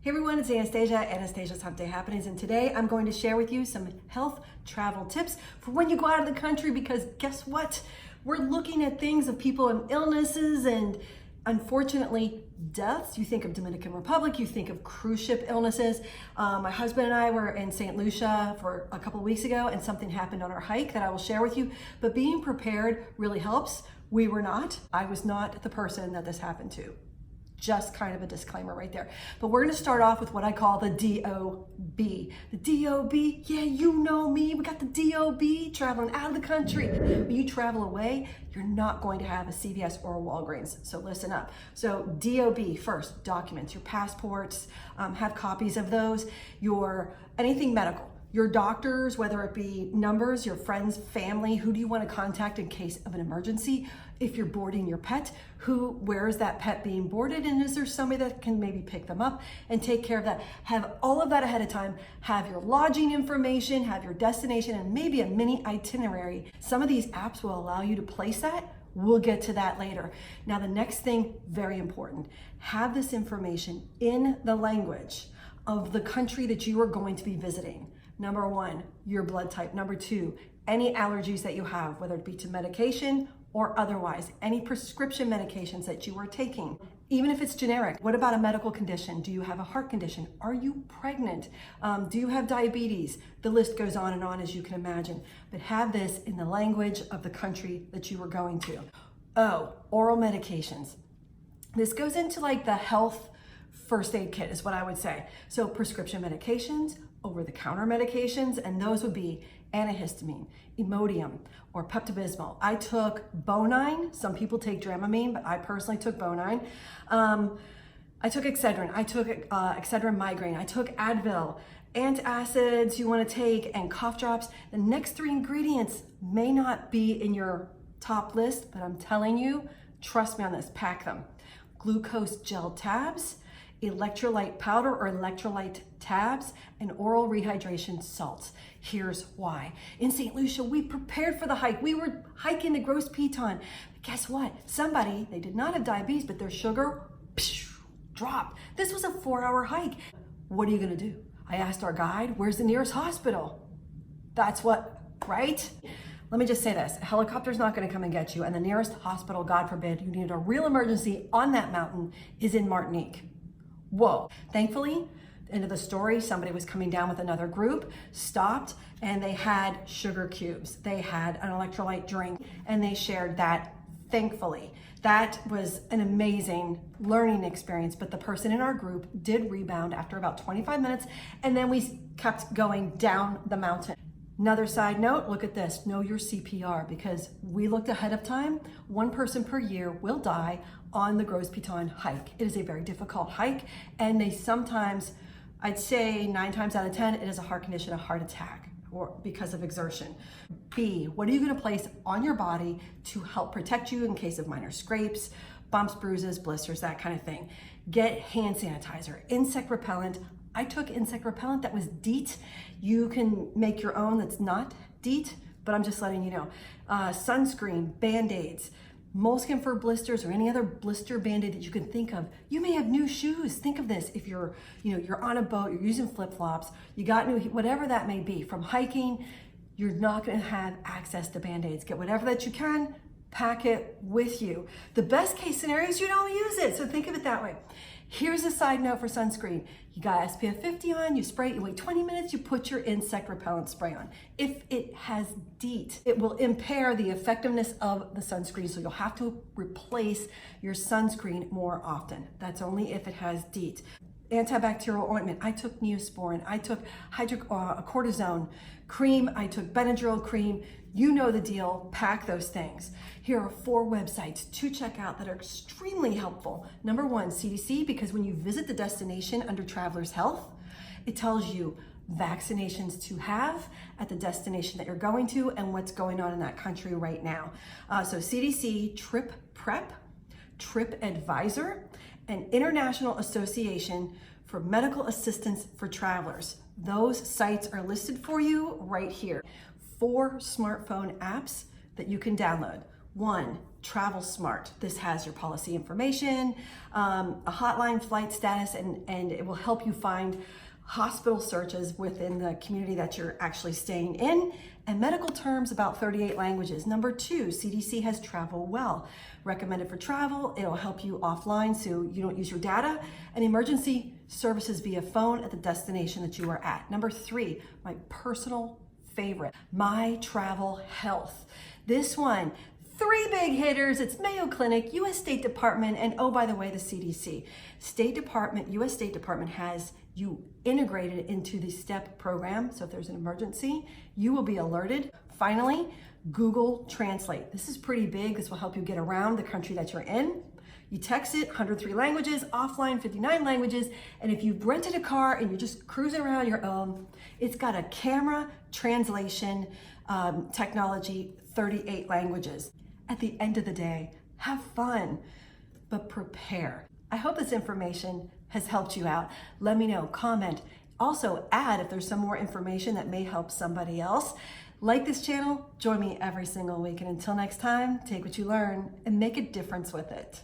Hey everyone, it's Anastasia, Anastasia's Hump Day Happenings, and today I'm going to share with you some health travel tips for when you go out of the country, because guess what? We're looking at things of people and illnesses and unfortunately deaths. You think of Dominican Republic, you think of cruise ship illnesses. My husband and I were in St. Lucia for a couple of weeks ago and something happened on our hike that I will share with you, but being prepared really helps. We were not. I was not the person that this happened to. Just kind of a disclaimer right there. But we're gonna start off with what I call the DOB. The DOB, yeah, you know me. We got the DOB, traveling out of the country. When you travel away, you're not going to have a CVS or a Walgreens, so listen up. So DOB, first, documents, your passports, have copies of those, anything medical. Your doctors, whether it be numbers, your friends, family, who do you want to contact in case of an emergency? If you're boarding your pet, where is that pet being boarded? And is there somebody that can maybe pick them up and take care of that? Have all of that ahead of time. Have your lodging information, have your destination, and maybe a mini itinerary. Some of these apps will allow you to place that. We'll get to that later. Now, the next thing, very important, have this information in the language of the country that you are going to be visiting. Number one, your blood type. Number two, any allergies that you have, whether it be to medication or otherwise, any prescription medications that you are taking, even if it's generic. What about a medical condition? Do you have a heart condition? Are you pregnant? Do you have diabetes? The list goes on, as you can imagine. But have this in the language of the country that you are going to. Oh, oral medications. This goes into like the health first aid kit is what I would say. So prescription medications, over-the-counter medications, and those would be antihistamine, Imodium, or Pepto-Bismol. I took Bonine. Some people take Dramamine, but I personally took Bonine. I took Excedrin. I took Excedrin migraine. I took Advil. Antacids you want to take, and cough drops. The next three ingredients may not be in your top list, but I'm telling you, trust me on this, pack them. Glucose gel tabs, electrolyte powder or electrolyte tabs, and oral rehydration salts. Here's why. In St. Lucia, we prepared for the hike. We were hiking the Gross Piton. But guess what? They did not have diabetes, but their sugar dropped. This was a 4-hour hike. What are you gonna do? I asked our guide, where's the nearest hospital? That's what, right? Let me just say this, a helicopter's not gonna come and get you, and the nearest hospital, God forbid, you need a real emergency on that mountain, is in Martinique. Whoa. Thankfully, end of the story, somebody was coming down with another group, stopped, and they had sugar cubes. They had an electrolyte drink, and they shared that, thankfully. That was an amazing learning experience, but the person in our group did rebound after about 25 minutes, and then we kept going down the mountain. Another side note, look at this, know your CPR, because we looked ahead of time. 1 person per year will die on the Gros Piton hike. It is a very difficult hike, and they sometimes, I'd say 9 times out of 10, it is a heart condition, a heart attack, or because of exertion. B, what are you gonna place on your body to help protect you in case of minor scrapes, bumps, bruises, blisters, that kind of thing? Get hand sanitizer, insect repellent. I took insect repellent that was DEET. You can make your own that's not DEET, but I'm just letting you know. Sunscreen, Band-Aids, moleskin for blisters, or any other blister Band-Aid that you can think of. You may have new shoes. Think of this. If you're on a boat, you're using flip-flops, you got new, whatever that may be. From hiking, you're not gonna have access to Band-Aids. Get whatever that you can, pack it with you. The best case scenario is you don't use it, so think of it that way. Here's a side note for sunscreen. You got SPF 50 on, you spray it, you wait 20 minutes, you put your insect repellent spray on. If it has DEET, it will impair the effectiveness of the sunscreen, so you'll have to replace your sunscreen more often. That's only if it has DEET. Antibacterial ointment, I took Neosporin, I took cortisone cream, I took Benadryl cream. You know the deal, pack those things. Here are 4 websites to check out that are extremely helpful. Number 1, CDC, because when you visit the destination under Traveler's Health, it tells you vaccinations to have at the destination that you're going to and what's going on in that country right now. So CDC, Trip Prep, Trip Advisor, and International Association for Medical Assistance for Travelers. Those sites are listed for you right here. 4 smartphone apps that you can download. One, Travel Smart. This has your policy information, a hotline, flight status, and it will help you find hospital searches within the community that you're actually staying in, and medical terms about 38 languages. Number two, CDC has Travel Well. Recommended for travel, it'll help you offline so you don't use your data, and emergency services via phone at the destination that you are at. Number three, my personal favorite, My Travel Health. This one, three big hitters. It's Mayo Clinic, US State Department, and oh, by the way, the CDC. US State Department has you integrated into the STEP program. So if there's an emergency, you will be alerted. Finally, Google Translate. This is pretty big. This will help you get around the country that you're in. You text it, 103 languages, offline 59 languages, and if you've rented a car and you're just cruising around your own, it's got a camera translation technology, 38 languages. At the end of the day, have fun, but prepare. I hope this information has helped you out. Let me know, comment. Also add if there's some more information that may help somebody else. Like this channel, join me every single week. And until next time, take what you learn and make a difference with it.